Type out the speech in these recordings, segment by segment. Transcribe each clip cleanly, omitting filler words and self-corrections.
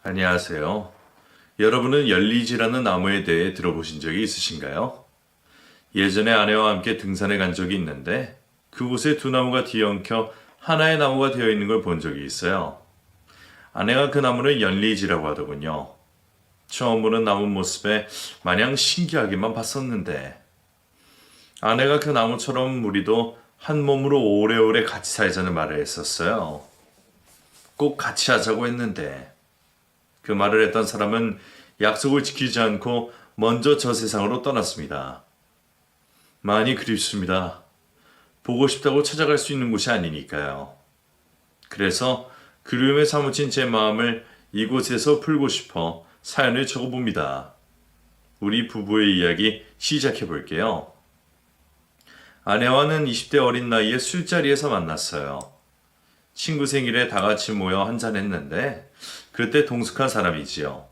안녕하세요. 여러분은 열리지라는 나무에 대해 들어보신 적이 있으신가요? 예전에 아내와 함께 등산에 간 적이 있는데 그곳에 두 나무가 뒤엉켜 하나의 나무가 되어 있는 걸 본 적이 있어요. 아내가 그 나무를 열리지라고 하더군요. 처음 보는 나무 모습에 마냥 신기하게만 봤었는데 아내가 그 나무처럼 우리도 한 몸으로 오래오래 같이 살자는 말을 했었어요. 꼭 같이 하자고 했는데 그 말을 했던 사람은 약속을 지키지 않고 먼저 저 세상으로 떠났습니다. 많이 그립습니다. 보고 싶다고 찾아갈 수 있는 곳이 아니니까요. 그래서 그리움에 사무친 제 마음을 이곳에서 풀고 싶어 사연을 적어봅니다. 우리 부부의 이야기 시작해 볼게요. 아내와는 20대 어린 나이에 술자리에서 만났어요. 친구 생일에 다 같이 모여 한잔했는데 그때 동숙한 사람이지요.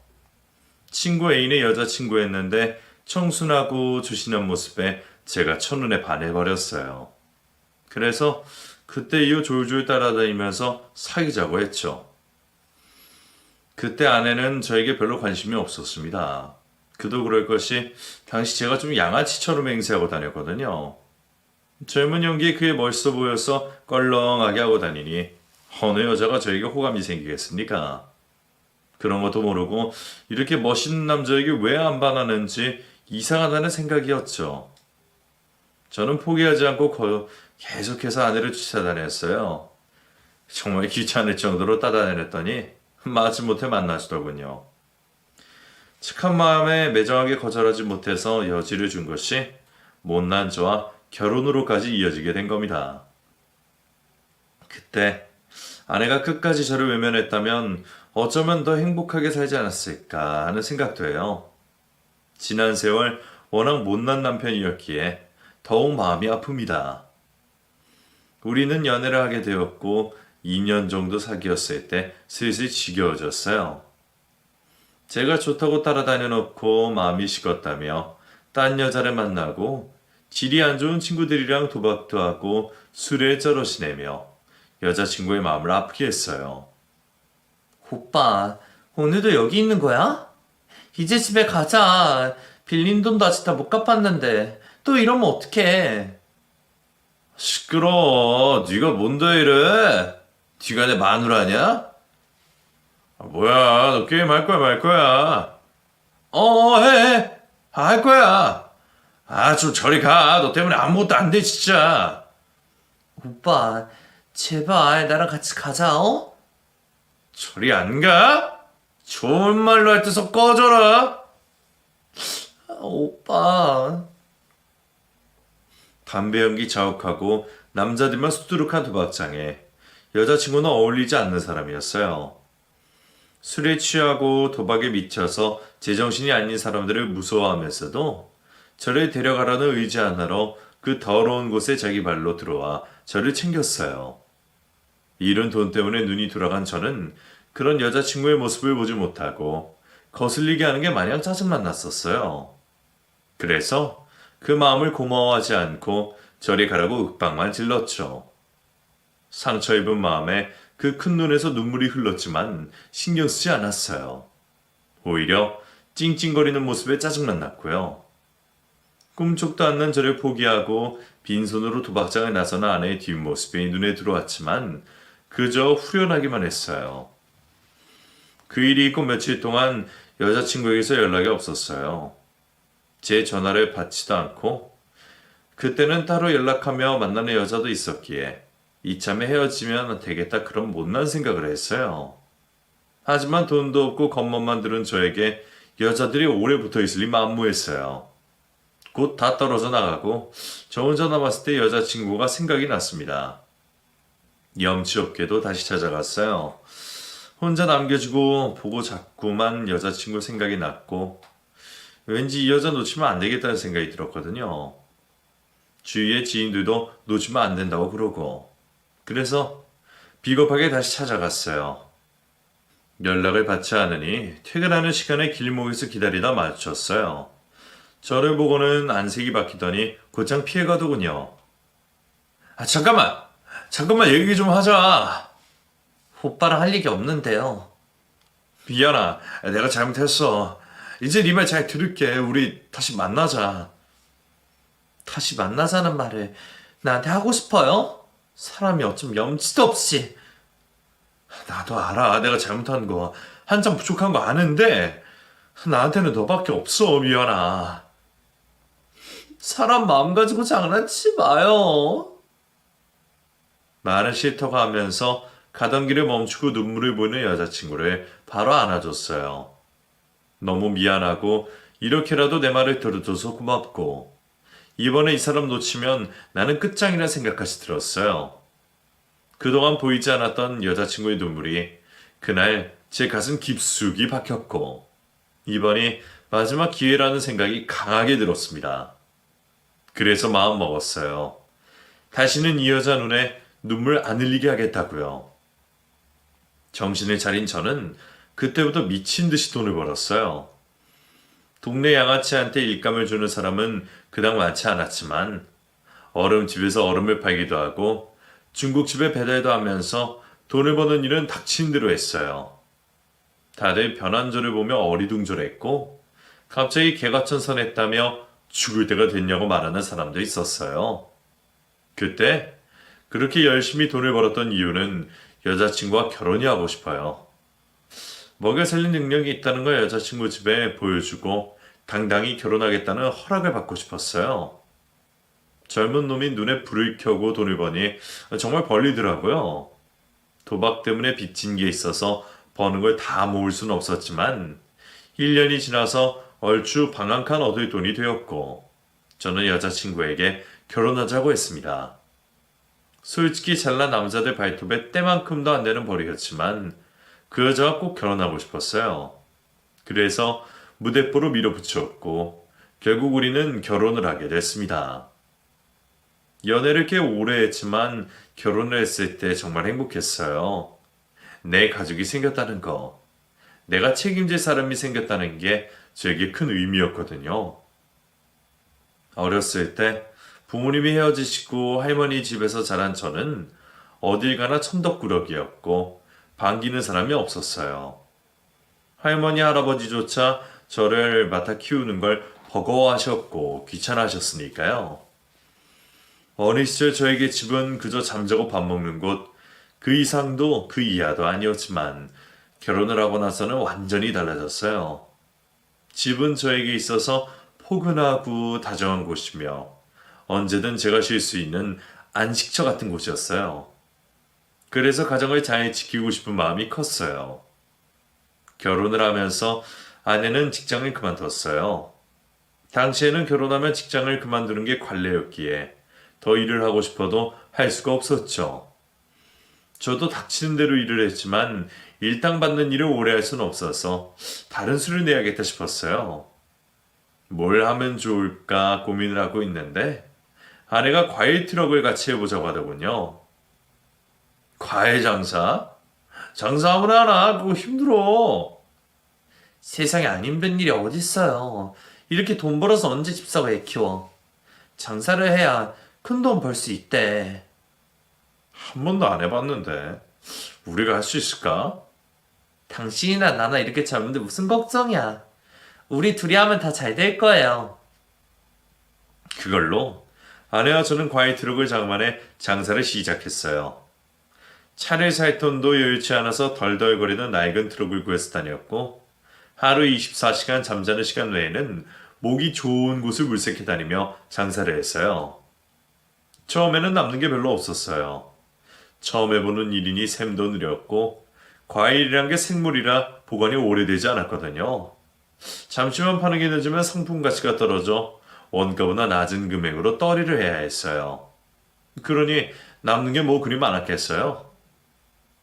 친구 애인의 여자친구였는데 청순하고 조신한 모습에 제가 첫눈에 반해버렸어요. 그래서 그때 이후 졸졸 따라다니면서 사귀자고 했죠. 그때 아내는 저에게 별로 관심이 없었습니다. 그도 그럴 것이 당시 제가 좀 양아치처럼 행세하고 다녔거든요. 젊은 연기에 그게 멋있어 보여서 껄렁하게 하고 다니니 어느 여자가 저에게 호감이 생기겠습니까? 그런 것도 모르고 이렇게 멋있는 남자에게 왜 안 반하는지 이상하다는 생각이었죠. 저는 포기하지 않고 계속해서 아내를 쫓아다녔어요. 정말 귀찮을 정도로 따라다녔더니 마지못해 만나주더군요. 착한 마음에 매정하게 거절하지 못해서 여지를 준 것이 못난 저와 결혼으로까지 이어지게 된 겁니다. 그때 아내가 끝까지 저를 외면했다면 어쩌면 더 행복하게 살지 않았을까 하는 생각도 해요. 지난 세월 워낙 못난 남편이었기에 더욱 마음이 아픕니다. 우리는 연애를 하게 되었고 2년 정도 사귀었을 때 슬슬 지겨워졌어요. 제가 좋다고 따라다녀 놓고 마음이 식었다며 딴 여자를 만나고 질이 안 좋은 친구들이랑 도박도 하고 술에 쩔어지내며 여자친구의 마음을 아프게 했어요. 오빠, 오늘도 여기 있는 거야? 이제 집에 가자. 빌린 돈도 아직 다 못 갚았는데 또 이러면 어떡해? 시끄러워. 네가 뭔데 이래? 네가 내 마누라냐? 뭐야, 너 게임 할 거야 말 거야? 해. 할 거야. 좀 저리 가. 너 때문에 아무것도 안 돼 진짜. 오빠, 제발 나랑 같이 가자, 어? 저리 안 가? 좋은 말로 할 때서 꺼져라. 오빠. 담배 연기 자욱하고 남자들만 수두룩한 도박장에 여자친구는 어울리지 않는 사람이었어요. 술에 취하고 도박에 미쳐서 제정신이 아닌 사람들을 무서워하면서도 저를 데려가라는 의지 하나로 그 더러운 곳에 자기 발로 들어와 저를 챙겼어요. 잃은 돈 때문에 눈이 돌아간 저는 그런 여자친구의 모습을 보지 못하고 거슬리게 하는 게 마냥 짜증만 났었어요. 그래서 그 마음을 고마워하지 않고 저리 가라고 윽박만 질렀죠. 상처 입은 마음에 그 큰 눈에서 눈물이 흘렀지만 신경 쓰지 않았어요. 오히려 찡찡거리는 모습에 짜증만 났고요. 꿈쩍도 않는 저를 포기하고 빈손으로 도박장에 나서는 아내의 뒷모습이 눈에 들어왔지만 그저 후련하기만 했어요. 그 일이 있고 며칠 동안 여자친구에게서 연락이 없었어요. 제 전화를 받지도 않고 그때는 따로 연락하며 만나는 여자도 있었기에 이참에 헤어지면 되겠다 그런 못난 생각을 했어요. 하지만 돈도 없고 겉멋만 들은 저에게 여자들이 오래 붙어있을 리 만무했어요. 곧 다 떨어져 나가고 저 혼자 남았을 때 여자친구가 생각이 났습니다. 염치 없게도 다시 찾아갔어요. 혼자 남겨주고 보고 자꾸만 여자친구 생각이 났고 왠지 이 여자 놓치면 안 되겠다는 생각이 들었거든요. 주위의 지인들도 놓치면 안 된다고 그러고 그래서 비겁하게 다시 찾아갔어요. 연락을 받지 않으니 퇴근하는 시간에 길목에서 기다리다 마주쳤어요. 저를 보고는 안색이 바뀌더니 곧장 피해가더군요. 잠깐만 얘기 좀 하자. 오빠랑 할 얘기 없는데요. 미안아. 내가 잘못했어. 이제 네 말 잘 들을게. 우리 다시 만나자. 다시 만나자는 말을 나한테 하고 싶어요? 사람이 어쩜 염치도 없이. 나도 알아. 내가 잘못한 거. 한참 부족한 거 아는데 나한테는 너밖에 없어, 미안아. 사람 마음 가지고 장난치지 마요. 말은 싫다고 하면서 가던 길에 멈추고 눈물을 보이는 여자친구를 바로 안아줬어요. 너무 미안하고 이렇게라도 내 말을 들어줘서 고맙고 이번에 이 사람 놓치면 나는 끝장이라 생각까지 들었어요. 그동안 보이지 않았던 여자친구의 눈물이 그날 제 가슴 깊숙이 박혔고 이번이 마지막 기회라는 생각이 강하게 들었습니다. 그래서 마음 먹었어요. 다시는 이 여자 눈에 눈물 안 흘리게 하겠다고요. 정신을 차린 저는 그때부터 미친 듯이 돈을 벌었어요. 동네 양아치한테 일감을 주는 사람은 그닥 많지 않았지만 얼음집에서 얼음을 팔기도 하고 중국집에 배달도 하면서 돈을 버는 일은 닥친 대로 했어요. 다들 변한 저를 보며 어리둥절했고 갑자기 개과천선했다며 죽을 때가 됐냐고 말하는 사람도 있었어요. 그때 그렇게 열심히 돈을 벌었던 이유는 여자친구와 결혼이 하고 싶어요. 먹여 살린 능력이 있다는 걸 여자친구 집에 보여주고 당당히 결혼하겠다는 허락을 받고 싶었어요. 젊은 놈이 눈에 불을 켜고 돈을 버니 정말 벌리더라고요. 도박 때문에 빚진 게 있어서 버는 걸 다 모을 수는 없었지만 1년이 지나서 얼추 방 한 칸 얻을 돈이 되었고 저는 여자친구에게 결혼하자고 했습니다. 솔직히 잘난 남자들 발톱에 때만큼도 안 되는 벌이였지만 그 여자와 꼭 결혼하고 싶었어요. 그래서 무대뽀로 밀어붙였고 결국 우리는 결혼을 하게 됐습니다. 연애를 꽤 오래 했지만 결혼을 했을 때 정말 행복했어요. 내 가족이 생겼다는 거, 내가 책임질 사람이 생겼다는 게 저에게 큰 의미였거든요. 어렸을 때 부모님이 헤어지시고 할머니 집에서 자란 저는 어딜 가나 천덕꾸러기였고 반기는 사람이 없었어요. 할머니 할아버지조차 저를 맡아 키우는 걸 버거워하셨고 귀찮아하셨으니까요. 어린 시절 저에게 집은 그저 잠자고 밥 먹는 곳, 그 이상도 그 이하도 아니었지만 결혼을 하고 나서는 완전히 달라졌어요. 집은 저에게 있어서 포근하고 다정한 곳이며 언제든 제가 쉴 수 있는 안식처 같은 곳이었어요. 그래서 가정을 잘 지키고 싶은 마음이 컸어요. 결혼을 하면서 아내는 직장을 그만뒀어요. 당시에는 결혼하면 직장을 그만두는 게 관례였기에 더 일을 하고 싶어도 할 수가 없었죠. 저도 닥치는 대로 일을 했지만 일당 받는 일을 오래 할 수는 없어서 다른 수를 내야겠다 싶었어요. 뭘 하면 좋을까 고민을 하고 있는데 아내가 과일 트럭을 같이 해보자고 하더군요. 과일 장사? 장사 아무나 하나? 그거 힘들어. 세상에 안 힘든 일이 어딨어요. 이렇게 돈 벌어서 언제 집 사고 애 키워. 장사를 해야 큰 돈 벌 수 있대. 한 번도 안 해봤는데 우리가 할 수 있을까? 당신이나 나나 이렇게 젊은데 무슨 걱정이야. 우리 둘이 하면 다 잘 될 거예요. 그걸로 아내와 저는 과일 트럭을 장만해 장사를 시작했어요. 차를 살 돈도 여유치 않아서 덜덜거리는 낡은 트럭을 구해서 다녔고 하루 24시간 잠자는 시간 외에는 목이 좋은 곳을 물색해 다니며 장사를 했어요. 처음에는 남는 게 별로 없었어요. 처음 해보는 일이니 샘도 느렸고 과일이란 게 생물이라 보관이 오래되지 않았거든요. 잠시만 파는 게 늦으면 상품 가치가 떨어져 원가보다 낮은 금액으로 떨이를 해야 했어요. 그러니 남는 게 뭐 그리 많았겠어요.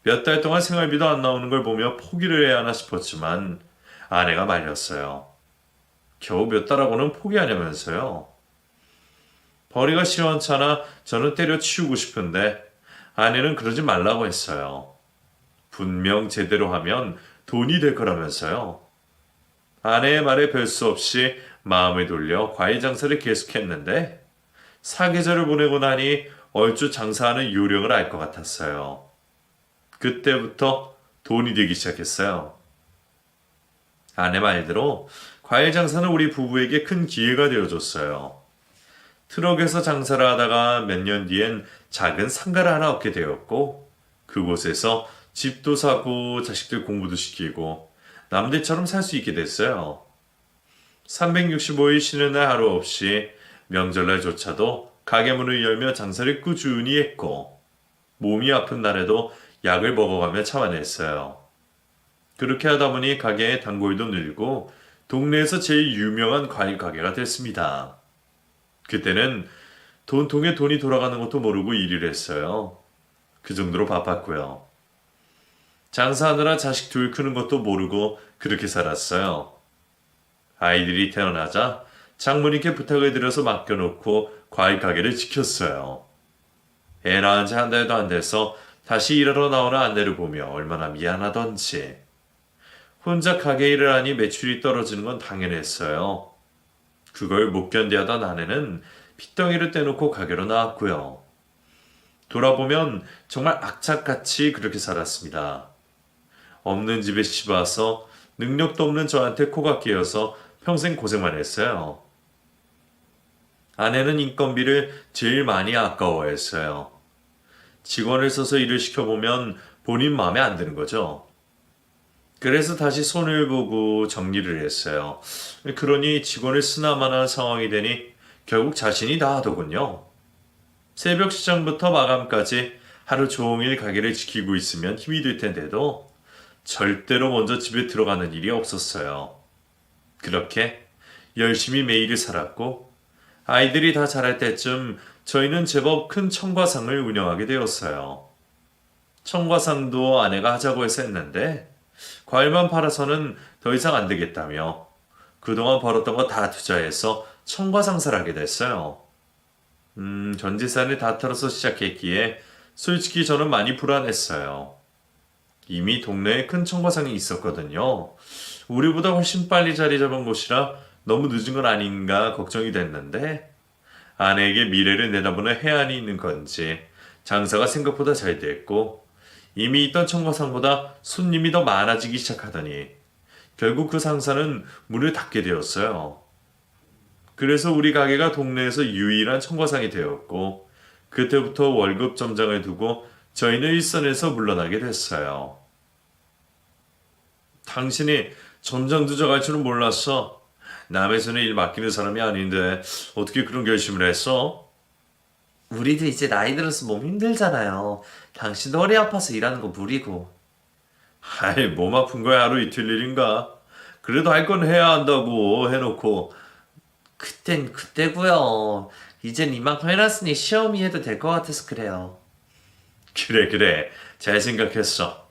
몇 달 동안 생활비도 안 나오는 걸 보며 포기를 해야 하나 싶었지만 아내가 말렸어요. 겨우 몇 달하고는 포기하냐면서요. 벌이가 시원찮아 저는 때려치우고 싶은데 아내는 그러지 말라고 했어요. 분명 제대로 하면 돈이 될 거라면서요. 아내의 말에 별 수 없이 마음을 돌려 과일 장사를 계속했는데 사계절을 보내고 나니 얼추 장사하는 요령을 알 것 같았어요. 그때부터 돈이 되기 시작했어요. 아내 말대로 과일 장사는 우리 부부에게 큰 기회가 되어줬어요. 트럭에서 장사를 하다가 몇 년 뒤엔 작은 상가를 하나 얻게 되었고, 그곳에서 집도 사고 자식들 공부도 시키고 남들처럼 살 수 있게 됐어요. 365일 쉬는 날 하루 없이 명절날조차도 가게 문을 열며 장사를 꾸준히 했고, 몸이 아픈 날에도 약을 먹어가며 참아냈어요. 그렇게 하다 보니 가게의 단골도 늘고 동네에서 제일 유명한 과일 가게가 됐습니다. 그때는 돈통에 돈이 돌아가는 것도 모르고 일을 했어요. 그 정도로 바빴고요. 장사하느라 자식 둘 크는 것도 모르고 그렇게 살았어요. 아이들이 태어나자 장모님께 부탁을 드려서 맡겨놓고 과일 가게를 지켰어요. 애 낳은 지 한 달도 안 돼서 다시 일하러 나오는 아내를 보며 얼마나 미안하던지. 혼자 가게 일을 하니 매출이 떨어지는 건 당연했어요. 그걸 못 견디하던 아내는 핏덩이를 떼놓고 가게로 나왔고요. 돌아보면 정말 악착같이 그렇게 살았습니다. 없는 집에 씹어서 능력도 없는 저한테 코가 끼어서 평생 고생만 했어요. 아내는 인건비를 제일 많이 아까워했어요. 직원을 써서 일을 시켜보면 본인 마음에 안 드는 거죠. 그래서 다시 손을 보고 정리를 했어요. 그러니 직원을 쓰나마나 상황이 되니 결국 자신이 다 하더군요. 새벽 시장부터 마감까지 하루 종일 가게를 지키고 있으면 힘이 들 텐데도 절대로 먼저 집에 들어가는 일이 없었어요. 그렇게 열심히 매일을 살았고, 아이들이 다 자랄 때쯤 저희는 제법 큰 청과상을 운영하게 되었어요. 청과상도 아내가 하자고 해서 했는데 과일만 팔아서는 더 이상 안 되겠다며 그동안 벌었던 거 다 투자해서 청과상사를 하게 됐어요. 전 재산을 다 털어서 시작했기에 솔직히 저는 많이 불안했어요. 이미 동네에 큰 청과상이 있었거든요. 우리보다 훨씬 빨리 자리 잡은 곳이라 너무 늦은 건 아닌가 걱정이 됐는데, 아내에게 미래를 내다보는 해안이 있는 건지 장사가 생각보다 잘 됐고, 이미 있던 청과상보다 손님이 더 많아지기 시작하더니 결국 그 상사는 문을 닫게 되었어요. 그래서 우리 가게가 동네에서 유일한 청과상이 되었고, 그때부터 월급 점장을 두고 저희는 일선에서 물러나게 됐어요. 당신이 점장 두져갈 줄은 몰랐어. 남의 손에 일 맡기는 사람이 아닌데 어떻게 그런 결심을 했어? 우리도 이제 나이 들어서 몸 힘들잖아요. 당신도 허리 아파서 일하는 거 무리고. 아이, 몸 아픈 거야 하루 이틀 일인가? 그래도 할 건 해야 한다고 해놓고. 그땐 그때고요. 이젠 이만큼 해놨으니 시험이 해도 될 것 같아서 그래요. 그래 잘 생각했어.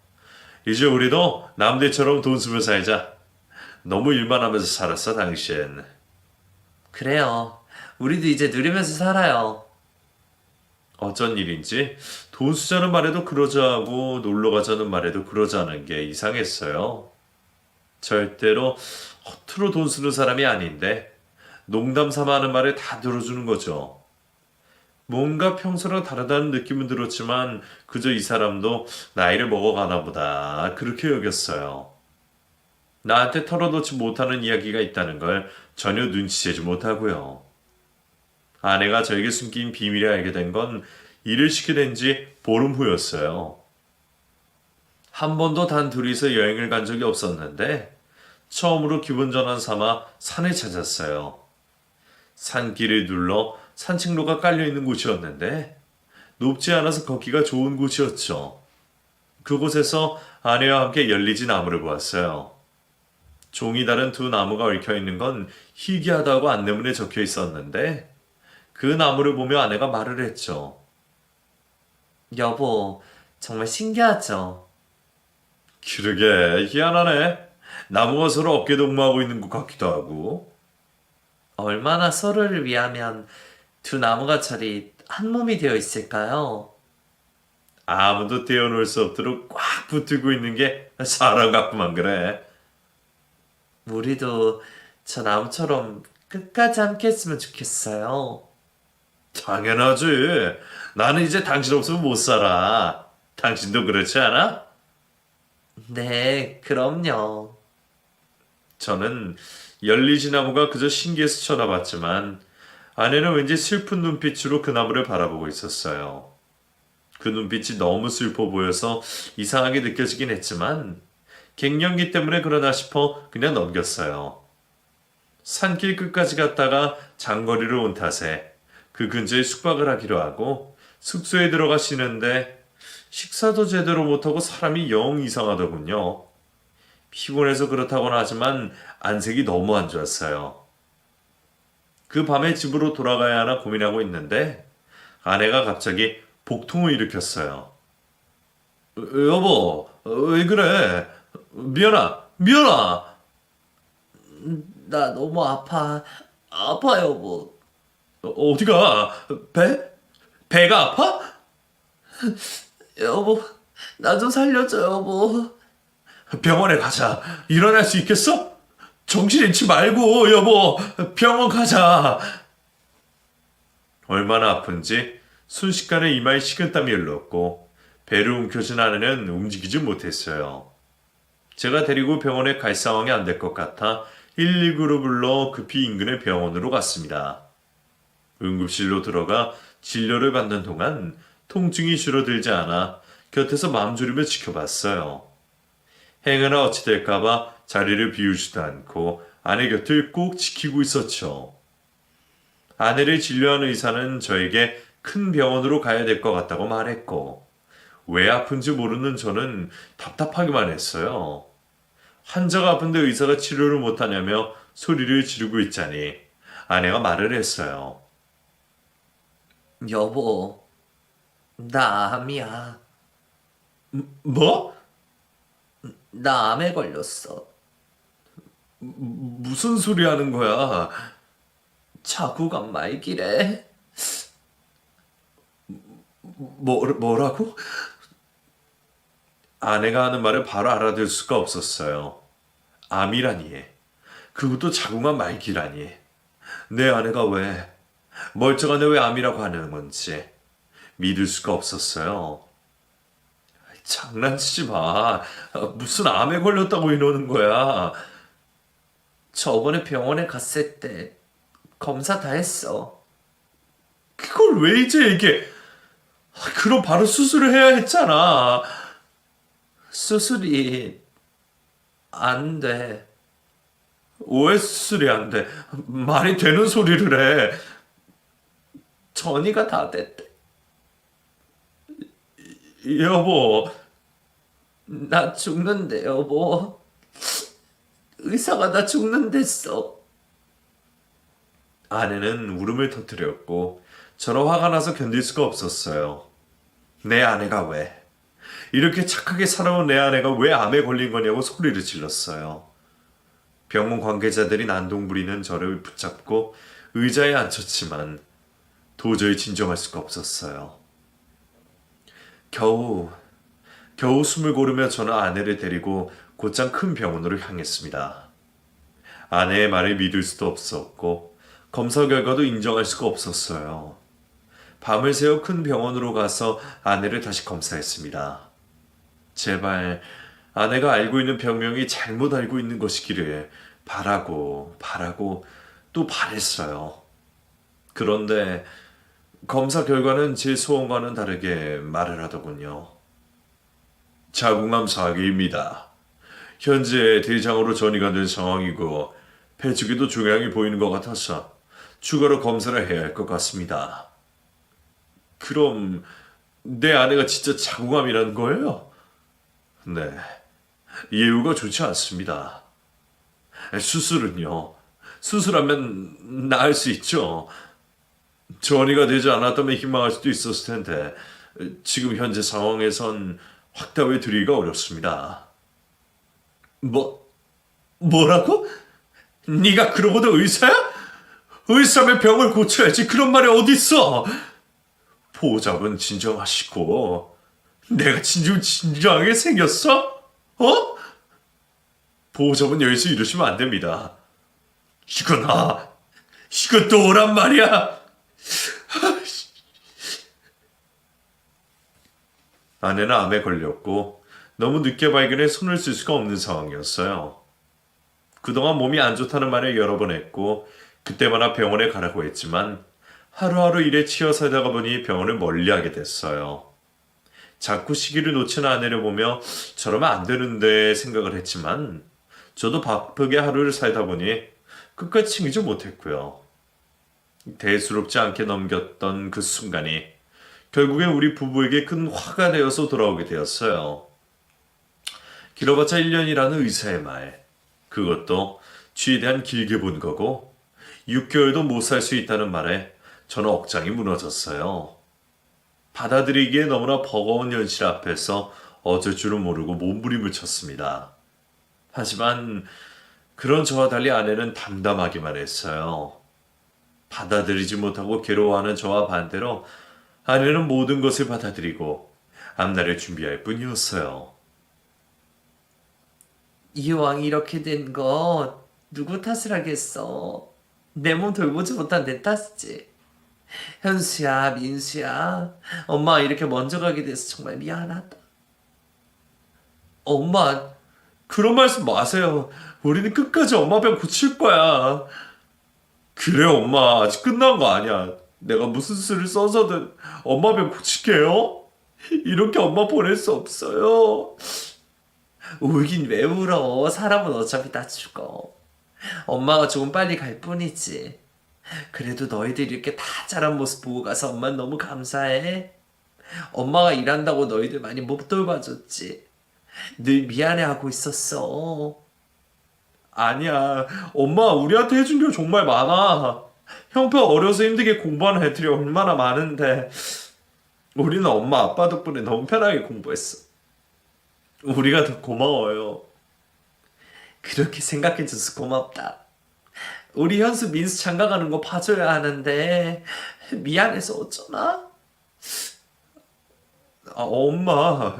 이제 우리도 남들처럼 돈 쓰며 살자. 너무 일만 하면서 살았어 당신. 그래요. 우리도 이제 누리면서 살아요. 어쩐 일인지 돈 쓰자는 말에도 그러자고 놀러 가자는 말에도 그러자는 게 이상했어요. 절대로 허투루 돈 쓰는 사람이 아닌데 농담 삼아 하는 말을 다 들어주는 거죠. 뭔가 평소랑 다르다는 느낌은 들었지만 그저 이 사람도 나이를 먹어가나 보다 그렇게 여겼어요. 나한테 털어놓지 못하는 이야기가 있다는 걸 전혀 눈치채지 못하고요. 아내가 저에게 숨긴 비밀을 알게 된 건 일을 시게 된 지 보름 후였어요. 한 번도 단 둘이서 여행을 간 적이 없었는데 처음으로 기분 전환 삼아 산을 찾았어요. 산길을 눌러 산책로가 깔려있는 곳이었는데 높지 않아서 걷기가 좋은 곳이었죠. 그곳에서 아내와 함께 열리진 나무를 보았어요. 종이 다른 두 나무가 얽혀있는 건 희귀하다고 안내문에 적혀 있었는데 그 나무를 보며 아내가 말을 했죠. 여보, 정말 신기하죠? 그러게 희한하네. 나무가 서로 어깨 동무하고 있는 것 같기도 하고. 얼마나 서로를 위하면 두 나무가 저리 한 몸이 되어 있을까요? 아무도 떼어놓을 수 없도록 꽉 붙들고 있는 게 사람 같구만 그래. 우리도 저 나무처럼 끝까지 함께 했으면 좋겠어요. 당연하지. 나는 이제 당신 없으면 못 살아. 당신도 그렇지 않아? 네, 그럼요. 저는 열리지 나무가 그저 신기해서 쳐다봤지만 아내는 왠지 슬픈 눈빛으로 그 나무를 바라보고 있었어요. 그 눈빛이 너무 슬퍼 보여서 이상하게 느껴지긴 했지만 갱년기 때문에 그러나 싶어 그냥 넘겼어요. 산길 끝까지 갔다가 장거리를 온 탓에 그 근처에 숙박을 하기로 하고 숙소에 들어가 쉬는데 식사도 제대로 못하고 사람이 영 이상하더군요. 피곤해서 그렇다고는 하지만 안색이 너무 안 좋았어요. 그 밤에 집으로 돌아가야 하나 고민하고 있는데 아내가 갑자기 복통을 일으켰어요. 여보, 왜 그래? 미연아. 나 너무 아파. 아파, 여보. 어디가? 배가 아파? 여보, 나 좀 살려줘, 여보. 병원에 가자. 일어날 수 있겠어? 정신 잃지 말고, 여보. 병원 가자. 얼마나 아픈지 순식간에 이마에 식은땀이 흘렀고 배를 움켜쥔 아내는 움직이지 못했어요. 제가 데리고 병원에 갈 상황이 안 될 것 같아 119로 불러 급히 인근의 병원으로 갔습니다. 응급실로 들어가 진료를 받는 동안 통증이 줄어들지 않아 곁에서 마음 졸이며 지켜봤어요. 행여나 어찌 될까봐 자리를 비우지도 않고 아내 곁을 꼭 지키고 있었죠. 아내를 진료한 의사는 저에게 큰 병원으로 가야 될 것 같다고 말했고 왜 아픈지 모르는 저는 답답하기만 했어요. 환자가 아픈데 의사가 치료를 못하냐며 소리를 지르고 있자니 아내가 말을 했어요. 여보, 나 암이야. 뭐? 나 암에 걸렸어. 무슨 소리 하는 거야? 자구간 말기래. 뭐라고? 아내가 하는 말을 바로 알아들 수가 없었어요. 암이라니. 그것도 자궁암 말기라니. 내 아내가 왜, 멀쩡한 애 왜 암이라고 하는 건지 믿을 수가 없었어요. 장난치지 마. 무슨 암에 걸렸다고 이러는 거야. 저번에 병원에 갔을 때 검사 다 했어. 그걸 왜 이제 얘기해? 그럼 바로 수술을 해야 했잖아. 수술이 안 돼. 왜 수술이 안 돼? 말이 되는 소리를 해. 전이가 다 됐대. 여보, 나 죽는데, 여보. 의사가 나 죽는댔어. 아내는 울음을 터뜨렸고 저는 화가 나서 견딜 수가 없었어요. 내 아내가 왜? 이렇게 착하게 살아온 내 아내가 왜 암에 걸린 거냐고 소리를 질렀어요. 병원 관계자들이 난동 부리는 저를 붙잡고 의자에 앉혔지만 도저히 진정할 수가 없었어요. 겨우 숨을 고르며 저는 아내를 데리고 곧장 큰 병원으로 향했습니다. 아내의 말을 믿을 수도 없었고 검사 결과도 인정할 수가 없었어요. 밤을 새워 큰 병원으로 가서 아내를 다시 검사했습니다. 제발 아내가 알고 있는 병명이 잘못 알고 있는 것이기를 바라고 또 바랬어요. 그런데 검사 결과는 제 소원과는 다르게 말을 하더군요. 자궁암 4기입니다. 현재 대장으로 전이가 된 상황이고 폐축에도 종양이 보이는 것 같아서 추가로 검사를 해야 할 것 같습니다. 그럼 내 아내가 진짜 자궁암이라는 거예요? 네, 예후가 좋지 않습니다. 수술은요? 수술하면 나을 수 있죠. 전이가 되지 않았다면 희망할 수도 있었을 텐데 지금 현재 상황에선 확답을 드리기가 어렵습니다. 뭐라고? 네가 그러고도 의사야? 의사면 병을 고쳐야지. 그런 말이 어딨어? 보호자분 진정하시고 내가 진정하게 생겼어? 어? 보호자분 여기서 이러시면 안 됩니다. 이건 또 오란 말이야. 아내는 암에 걸렸고 너무 늦게 발견해 손을 쓸 수가 없는 상황이었어요. 그동안 몸이 안 좋다는 말을 여러 번 했고 그때마다 병원에 가라고 했지만 하루하루 일에 치여 살다가 보니 병원을 멀리하게 됐어요. 자꾸 시기를 놓치는 아내를 보며 저러면 안 되는데 생각을 했지만 저도 바쁘게 하루를 살다 보니 끝까지 챙기지 못했고요. 대수롭지 않게 넘겼던 그 순간이 결국엔 우리 부부에게 큰 화가 되어서 돌아오게 되었어요. 길어봤자 1년이라는 의사의 말. 그것도 최대한 길게 본 거고 6개월도 못 살 수 있다는 말에 저는 억장이 무너졌어요. 받아들이기에 너무나 버거운 현실 앞에서 어쩔 줄은 모르고 몸부림을 쳤습니다. 하지만 그런 저와 달리 아내는 담담하기만 했어요. 받아들이지 못하고 괴로워하는 저와 반대로 아내는 모든 것을 받아들이고 앞날을 준비할 뿐이었어요. 이왕 이렇게 된 거 누구 탓을 하겠어? 내 몸 돌보지 못한 내 탓이지. 현수야, 민수야, 엄마 이렇게 먼저 가게 돼서 정말 미안하다. 엄마, 그런 말씀 마세요. 우리는 끝까지 엄마 병 고칠 거야. 그래 엄마 아직 끝난 거 아니야. 내가 무슨 수를 써서든 엄마 병 고칠게요. 이렇게 엄마 보낼 수 없어요. 울긴 왜 울어? 사람은 어차피 다 죽어. 엄마가 조금 빨리 갈 뿐이지. 그래도 너희들이 이렇게 다 자란 모습 보고 가서 엄마는 너무 감사해. 엄마가 일한다고 너희들 많이 못 돌봐줬지. 늘 미안해하고 있었어. 아니야. 엄마 우리한테 해준 게 정말 많아. 형편 어려서 힘들게 공부하는 애들이 얼마나 많은데 우리는 엄마 아빠 덕분에 너무 편하게 공부했어. 우리가 더 고마워요. 그렇게 생각해줘서 고맙다. 우리 현수 민수 장가 가는 거 봐줘야 하는데 미안해서 어쩌나? 아, 엄마.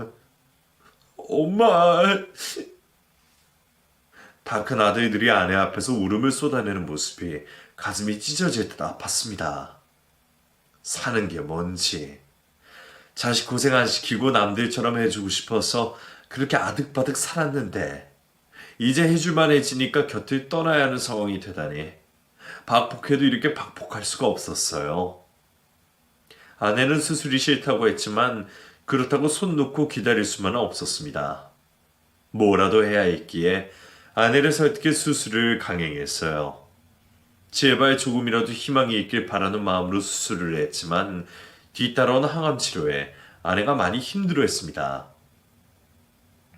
다 큰 아들들이 아내 앞에서 울음을 쏟아내는 모습이 가슴이 찢어질 듯 아팠습니다. 사는 게 뭔지. 자식 고생 안 시키고 남들처럼 해주고 싶어서 그렇게 아득바득 살았는데 이제 해줄 만해지니까 곁을 떠나야 하는 상황이 되다니 박복해도 이렇게 박복할 수가 없었어요. 아내는 수술이 싫다고 했지만 그렇다고 손 놓고 기다릴 수만은 없었습니다. 뭐라도 해야 했기에 아내를 설득해 수술을 강행했어요. 제발 조금이라도 희망이 있길 바라는 마음으로 수술을 했지만 뒤따라오는 항암 치료에 아내가 많이 힘들어했습니다.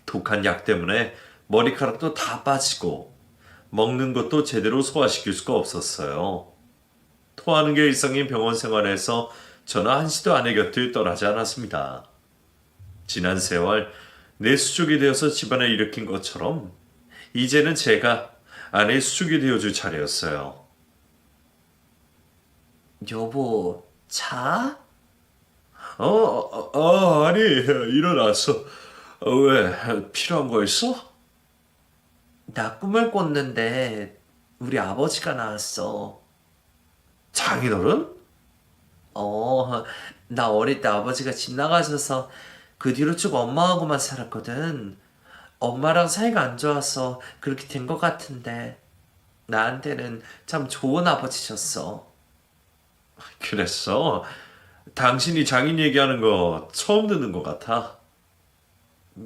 독한 약 때문에 머리카락도 다 빠지고 먹는 것도 제대로 소화시킬 수가 없었어요. 토하는 게 일상인 병원 생활에서 저는 한시도 아내 곁을 떠나지 않았습니다. 지난 세월 내 수족이 되어서 집안을 일으킨 것처럼 이제는 제가 아내의 수족이 되어줄 차례였어요. 여보, 자? 아니 일어났어. 왜 필요한 거 있어? 나 꿈을 꿨는데 우리 아버지가 나왔어. 장인어른? 나 어릴 때 아버지가 집 나가셔서 그 뒤로 쭉 엄마하고만 살았거든. 엄마랑 사이가 안 좋아서 그렇게 된 것 같은데 나한테는 참 좋은 아버지셨어. 그랬어. 당신이 장인 얘기하는 거 처음 듣는 것 같아.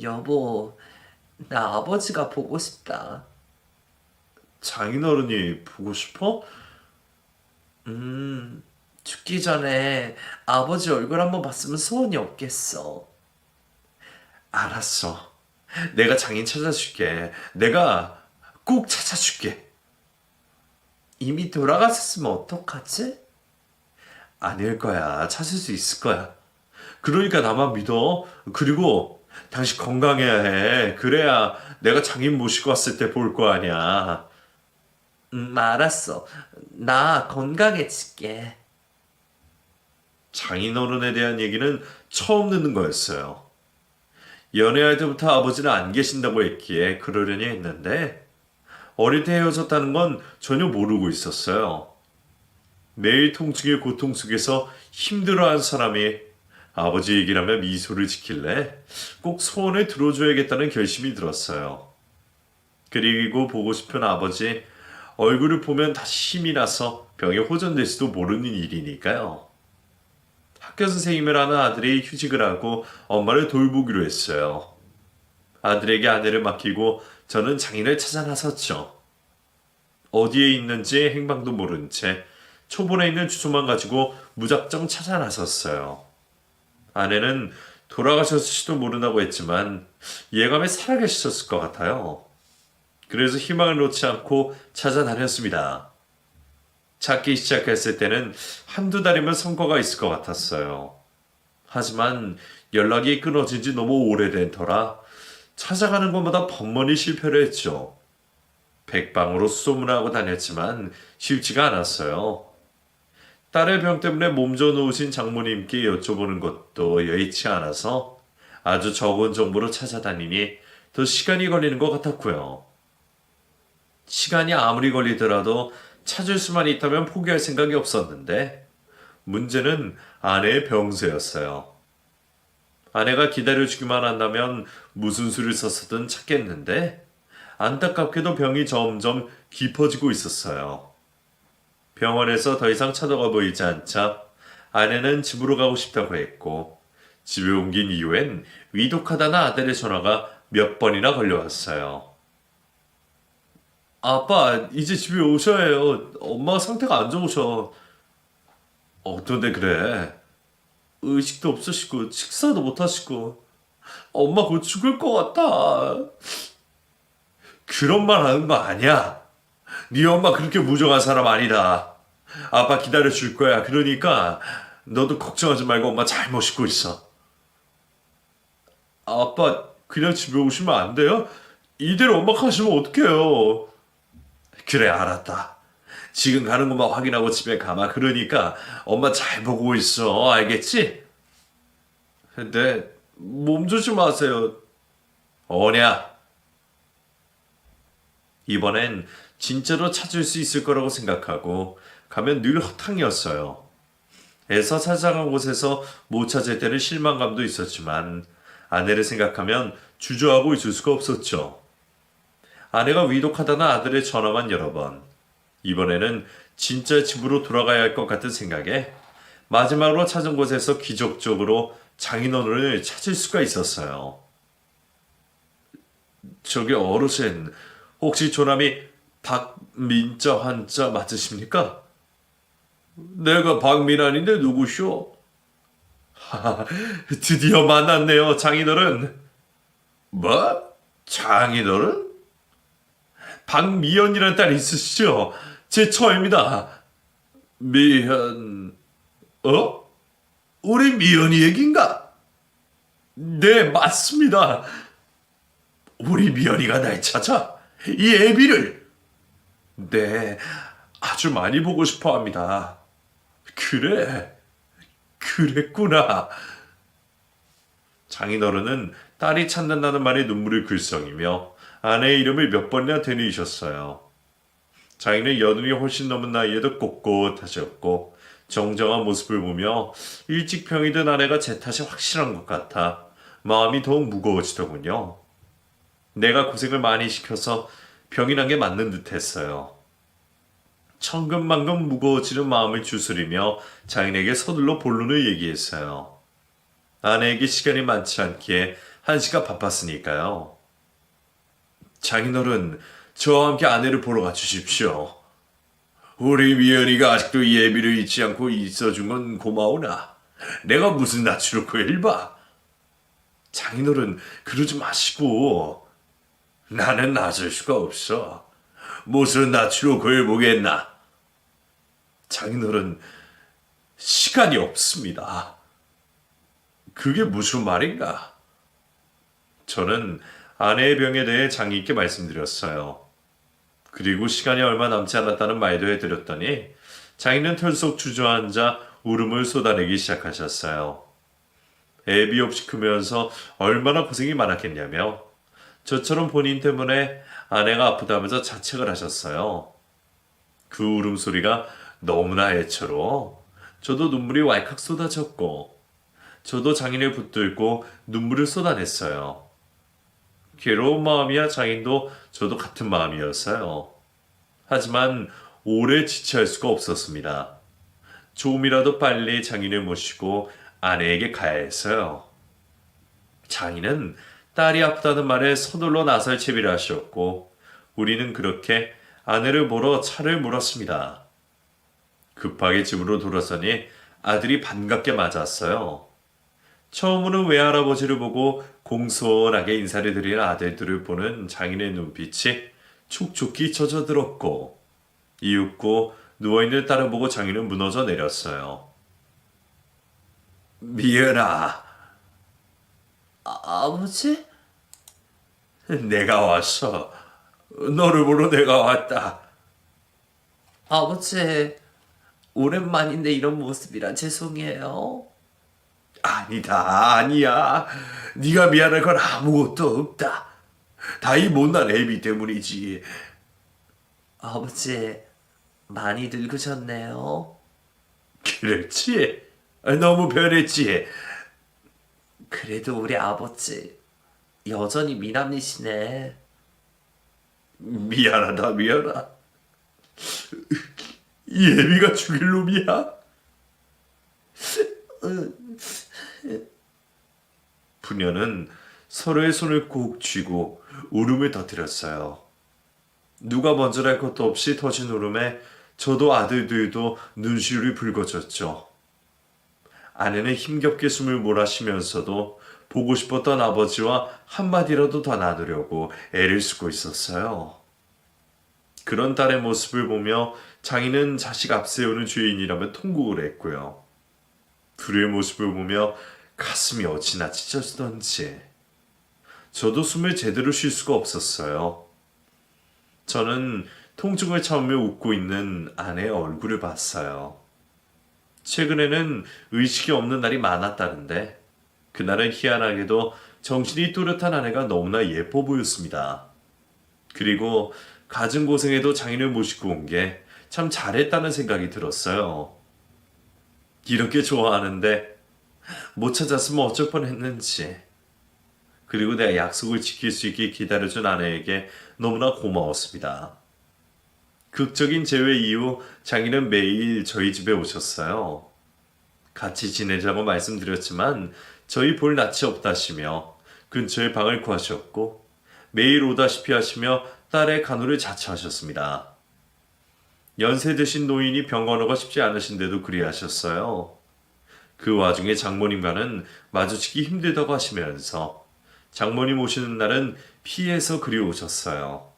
여보, 나 아버지가 보고 싶다. 장인어른이 보고 싶어? 죽기 전에 아버지 얼굴 한번 봤으면 소원이 없겠어. 알았어. 내가 장인 찾아줄게. 내가 꼭 찾아줄게. 이미 돌아가셨으면 어떡하지? 아닐 거야. 찾을 수 있을 거야. 그러니까 나만 믿어. 그리고 당신 건강해야 해. 그래야 내가 장인 모시고 왔을 때 볼 거 아니야. 알았어. 나 건강해질게. 장인어른에 대한 얘기는 처음 듣는 거였어요. 연애할 때부터 아버지는 안 계신다고 했기에 그러려니 했는데 어릴 때 헤어졌다는 건 전혀 모르고 있었어요. 매일 통증의 고통 속에서 힘들어한 사람이 아버지 얘기라며 미소를 짓길래 꼭 소원을 들어줘야겠다는 결심이 들었어요. 그리고 보고 싶은 아버지 얼굴을 보면 다시 힘이 나서 병에 호전될지도 모르는 일이니까요. 학교 선생님을 하는 아들이 휴직을 하고 엄마를 돌보기로 했어요. 아들에게 아내를 맡기고 저는 장인을 찾아 나섰죠. 어디에 있는지 행방도 모른 채 초본에 있는 주소만 가지고 무작정 찾아 나섰어요. 아내는 돌아가셨을지도 모른다고 했지만 예감에 살아계셨을 것 같아요. 그래서 희망을 놓지 않고 찾아다녔습니다. 찾기 시작했을 때는 한두 달이면 성과가 있을 것 같았어요. 하지만 연락이 끊어진 지 너무 오래된 터라 찾아가는 곳마다 번번이 실패를 했죠. 백방으로 소문하고 다녔지만 쉽지가 않았어요. 딸의 병 때문에 몸져 누우신 장모님께 여쭤보는 것도 여의치 않아서 아주 적은 정보로 찾아다니니 더 시간이 걸리는 것 같았고요. 시간이 아무리 걸리더라도 찾을 수만 있다면 포기할 생각이 없었는데 문제는 아내의 병세였어요. 아내가 기다려주기만 한다면 무슨 수를 썼든 찾겠는데 안타깝게도 병이 점점 깊어지고 있었어요. 병원에서 더 이상 찾아가 보이지 않자 아내는 집으로 가고 싶다고 했고 집에 옮긴 이후엔 위독하다는 아들의 전화가 몇 번이나 걸려왔어요. 아빠, 이제 집에 오셔야 해요. 엄마가 상태가 안 좋으셔. 어떤데 그래? 의식도 없으시고 식사도 못 하시고 엄마 곧 죽을 것 같아. 그런 말 하는 거 아니야. 네 엄마 그렇게 무정한 사람 아니다. 아빠 기다려 줄 거야. 그러니까 너도 걱정하지 말고 엄마 잘 모시고 있어. 아빠 그냥 집에 오시면 안 돼요? 이대로 엄마 가시면 어떡해요. 그래 알았다. 지금 가는 것만 확인하고 집에 가마. 그러니까 엄마 잘 보고 있어. 알겠지? 근데 몸 조심하세요. 어냐? 이번엔 진짜로 찾을 수 있을 거라고 생각하고 가면 늘 허탕이었어요. 애써 찾아간 곳에서 못 찾을 때는 실망감도 있었지만 아내를 생각하면 주저하고 있을 수가 없었죠. 아내가 위독하다는 아들의 전화만 여러 번. 이번에는 진짜 집으로 돌아가야 할 것 같은 생각에 마지막으로 찾은 곳에서 기적적으로 장인어른을 찾을 수가 있었어요. 저기 어르신, 혹시 조남이 박민자 환자 맞으십니까? 내가 박민환인데 누구쇼? 드디어 만났네요, 장인어른. 뭐? 장인어른? 박미연이라는 딸이 있으시죠? 제 처입니다. 미연, 우리 미연이 얘긴가? 네, 맞습니다. 우리 미연이가 날 찾아 이 애비를. 네, 아주 많이 보고 싶어 합니다. 그래, 그랬구나. 장인어른은 딸이 찾는다는 말에 눈물을 글썽이며 아내의 이름을 몇 번이나 되뇌이셨어요. 자기는 여든이 훨씬 넘은 나이에도 꼿꼿하셨고 정정한 모습을 보며 일찍 병이 든 아내가 제 탓이 확실한 것 같아 마음이 더욱 무거워지더군요. 내가 고생을 많이 시켜서 병이 난 게 맞는 듯 했어요. 천근만근 무거워지는 마음을 추스리며 자인에게 서둘러 본론을 얘기했어요. 아내에게 시간이 많지 않기에 한시가 바빴으니까요. 장인어른, 저와 함께 아내를 보러 가주십시오. 우리 미연이가 아직도 예비를 잊지 않고 있어준 건 고마우나 내가 무슨 낯으로 그일 봐. 장인어른, 그러지 마시고. 나는 낯을 수가 없어. 무슨 낯으로 그일 보겠나. 장인어른, 시간이 없습니다. 그게 무슨 말인가? 저는 아내의 병에 대해 장인께 말씀드렸어요. 그리고 시간이 얼마 남지 않았다는 말도 해드렸더니 장인은 털썩 주저앉아 울음을 쏟아내기 시작하셨어요. 애비 없이 크면서 얼마나 고생이 많았겠냐며 저처럼 본인 때문에 아내가 아프다면서 자책을 하셨어요. 그 울음소리가 너무나 애처로 저도 눈물이 왈칵 쏟아졌고 저도 장인을 붙들고 눈물을 쏟아냈어요. 괴로운 마음이야 장인도 저도 같은 마음이었어요. 하지만 오래 지체할 수가 없었습니다. 조금이라도 빨리 장인을 모시고 아내에게 가야 했어요. 장인은 딸이 아프다는 말에 서둘러 나설 채비를 하셨고 우리는 그렇게 아내를 보러 차를 몰았습니다. 급하게 집으로 돌아서니 아들이 반갑게 맞았어요. 처음으로 외할아버지를 보고 공손하게 인사를 드리는 아들들을 보는 장인의 눈빛이 촉촉히 젖어들었고 이윽고 누워있는 딸을 보고 장인은 무너져 내렸어요. 미연아, 아버지? 내가 왔어. 너를 보러 내가 왔다. 아버지, 오랜만인데 이런 모습이라 죄송해요. 아니야. 네가 미안할 건 아무것도 없다. 다 이 못난 애비 때문이지. 아버지, 많이 늙으셨네요. 그렇지? 너무 변했지? 그래도 우리 아버지, 여전히 미남이시네. 미안하다. 이 애비가 죽일 놈이야? 부녀는 서로의 손을 꼭 쥐고 울음을 터뜨렸어요. 누가 먼저랄 것도 없이 터진 울음에 저도 아들들도 눈시울이 붉어졌죠. 아내는 힘겹게 숨을 몰아쉬면서도 보고 싶었던 아버지와 한마디라도 더 나누려고 애를 쓰고 있었어요. 그런 딸의 모습을 보며 장인은 자식 앞세우는 주인이라며 통곡을 했고요. 둘의 모습을 보며 가슴이 어찌나 찢어지던지 저도 숨을 제대로 쉴 수가 없었어요. 저는 통증을 참으며 웃고 있는 아내의 얼굴을 봤어요. 최근에는 의식이 없는 날이 많았다는데 그날은 희한하게도 정신이 또렷한 아내가 너무나 예뻐 보였습니다. 그리고 갖은 고생에도 장인을 모시고 온 게 참 잘했다는 생각이 들었어요. 이렇게 좋아하는데 못 찾았으면 어쩔 뻔했는지. 그리고 내가 약속을 지킬 수 있게 기다려준 아내에게 너무나 고마웠습니다. 극적인 재회 이후 장인은 매일 저희 집에 오셨어요. 같이 지내자고 말씀드렸지만 저희 볼 낯이 없다시며 근처에 방을 구하셨고 매일 오다시피 하시며 딸의 간호를 자처하셨습니다. 연세 드신 노인이 병건호가 쉽지 않으신데도 그리하셨어요. 그 와중에 장모님과는 마주치기 힘들다고 하시면서 장모님 오시는 날은 피해서 그리오셨어요.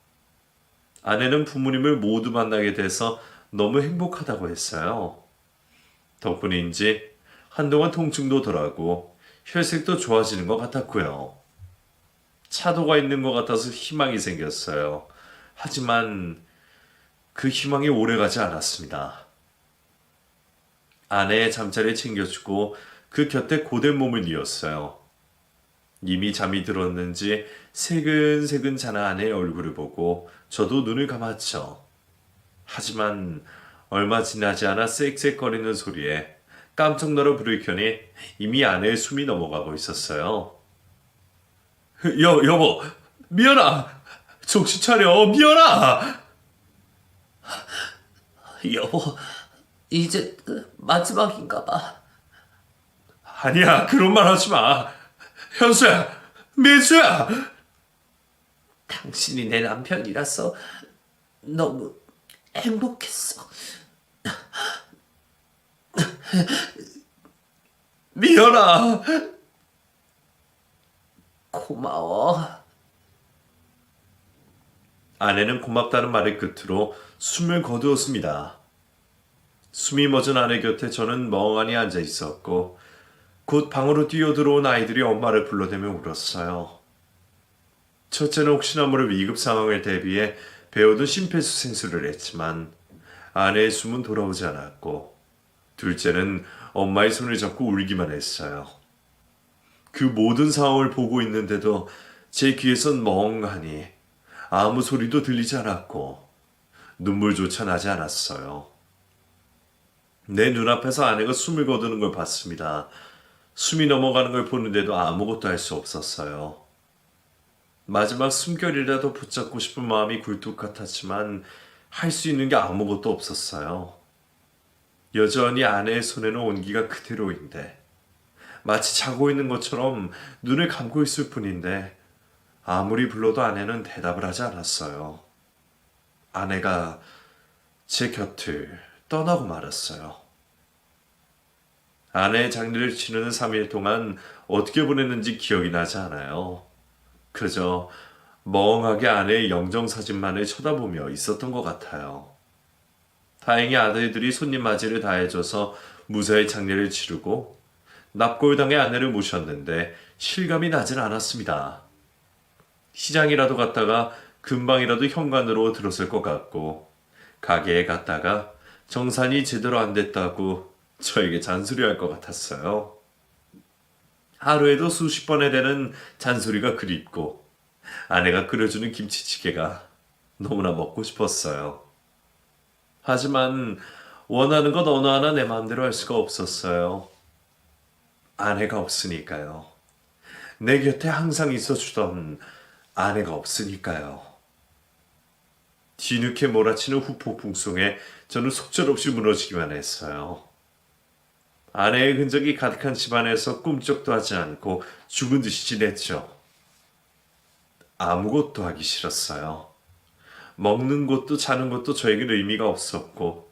아내는 부모님을 모두 만나게 돼서 너무 행복하다고 했어요. 덕분인지 한동안 통증도 덜하고 혈색도 좋아지는 것 같았고요. 차도가 있는 것 같아서 희망이 생겼어요. 하지만 그 희망이 오래가지 않았습니다. 아내의 잠자리를 챙겨주고 그 곁에 고된 몸을 뉘었어요. 이미 잠이 들었는지 새근새근 자는 아내의 얼굴을 보고 저도 눈을 감았죠. 하지만 얼마 지나지 않아 쌕쌕거리는 소리에 깜짝 놀라 불을 켜니 이미 아내의 숨이 넘어가고 있었어요. 여보, 미연아! 정신 차려, 미연아! 여보, 이제 마지막인가 봐. 아니야, 그런 말 하지 마. 현수야, 민수야! 당신이 내 남편이라서 너무 행복했어. 미연아! 고마워. 아내는 고맙다는 말을 끝으로 숨을 거두었습니다. 숨이 멎은 아내 곁에 저는 멍하니 앉아 있었고 곧 방으로 뛰어들어온 아이들이 엄마를 불러대며 울었어요. 첫째는 혹시나 모를 위급 상황을 대비해 배워둔 심폐소생술을 했지만 아내의 숨은 돌아오지 않았고 둘째는 엄마의 손을 잡고 울기만 했어요. 그 모든 상황을 보고 있는데도 제 귀에선 멍하니 아무 소리도 들리지 않았고 눈물조차 나지 않았어요. 내 눈앞에서 아내가 숨을 거두는 걸 봤습니다. 숨이 넘어가는 걸 보는데도 아무것도 할 수 없었어요. 마지막 숨결이라도 붙잡고 싶은 마음이 굴뚝 같았지만 할 수 있는 게 아무것도 없었어요. 여전히 아내의 손에는 온기가 그대로인데 마치 자고 있는 것처럼 눈을 감고 있을 뿐인데 아무리 불러도 아내는 대답을 하지 않았어요. 아내가 제 곁을 떠나고 말았어요. 아내의 장례를 치르는 3일 동안 어떻게 보냈는지 기억이 나지 않아요. 그저 멍하게 아내의 영정사진만을 쳐다보며 있었던 것 같아요. 다행히 아들들이 손님 맞이를 다 해줘서 무사히 장례를 치르고 납골당의 아내를 모셨는데 실감이 나질 않았습니다. 시장이라도 갔다가 금방이라도 현관으로 들었을 것 같고 가게에 갔다가 정산이 제대로 안 됐다고 저에게 잔소리할 것 같았어요. 하루에도 수십 번에 되는 잔소리가 그립고 아내가 끓여주는 김치찌개가 너무나 먹고 싶었어요. 하지만 원하는 것 어느 하나 내 마음대로 할 수가 없었어요. 아내가 없으니까요. 내 곁에 항상 있어주던 아내가 없으니까요. 뒤늦게 몰아치는 후폭풍 속에 저는 속절없이 무너지기만 했어요. 아내의 흔적이 가득한 집안에서 꿈쩍도 하지 않고 죽은 듯이 지냈죠. 아무것도 하기 싫었어요. 먹는 것도 자는 것도 저에겐 의미가 없었고